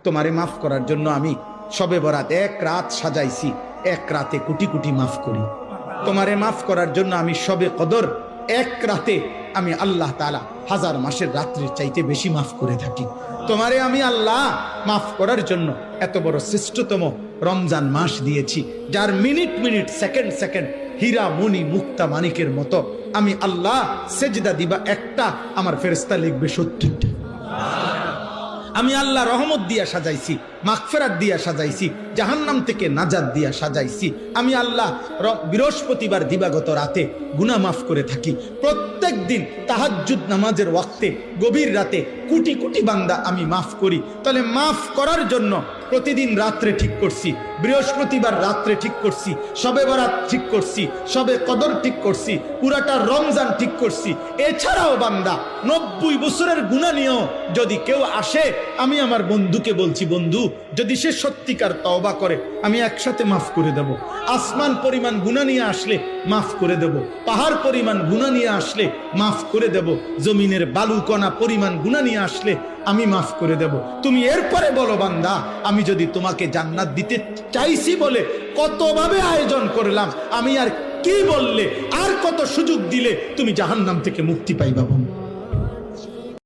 তোমারে মাফ করার জন্য আমি শবে বরাত এক রাত সাজাইছি, এক রাতে কোটি কোটি মাফ করি। তোমারে মাফ করার জন্য আমি শবে কদর এক রাতে আমি আল্লাহ তাআলা হাজার মাসের রাত্রির চাইতে বেশি মাফ করে থাকি। তোমারে আমি আল্লাহ মাফ করার জন্য এত বড় শ্রেষ্ঠতম রমজান মাস দিয়েছি, যার মিনিট মিনিট সেকেন্ড সেকেন্ড হীরা মণি মুক্তা মানিকের মতো আমি আল্লাহ সেজদা দিবা একটা, আমার ফেরেশতা লিখবে 70টা। আমি আল্লাহ রহমত দিয়া সাজাইছি, মাগফিরাত দিয়া সাজাইছি, জাহান্নাম থেকে নাজাত দিয়া সাজাইছি। আমি আল্লাহ বৃহস্পতিবার দিবাগত রাতে গুনাহ মাফ করে থাকি। প্রত্যেক দিন তাহাজ্জুদ নামাজের ওয়াক্তে গভীর রাতে কোটি কোটি বান্দা আমি মাফ করি। তাহলে মাফ করার জন্য প্রতিদিন রাত্রে ঠিক করছি, বৃহস্পতিবার রাত্রে ঠিক করছি, শবে বরাত ঠিক করছি, শবে কদর ঠিক করছি, পুরাটা রমজান ঠিক করছি। এছাড়াও বান্দা 90 বছরের গুনাহ নিয়েও যদি কেউ আসে, আমি আমার বন্ধুকে বলছি, বন্ধু যদি সে সত্যিকার তওবা করে আমি একসাথে মাফ করে দেব। আসমান পরিমাণ গুনাহ নিয়ে আসলে মাফ করে দেব, পাহাড় পরিমাণ গুনাহ নিয়ে আসলে মাফ করে দেব, জমিনের বালুকণা পরিমাণ গুনাহ নিয়ে আসলে আমি মাফ করে দেব। তুমি এরপরে বলো, বান্দা আমি যদি তোমাকে জান্নাত দিতে চাইছি বলে কতভাবে আয়োজন করলাম, আমি আর কি বললে, আর কত সুযোগ দিলে তুমি জাহান্নাম থেকে মুক্তি পাইবা।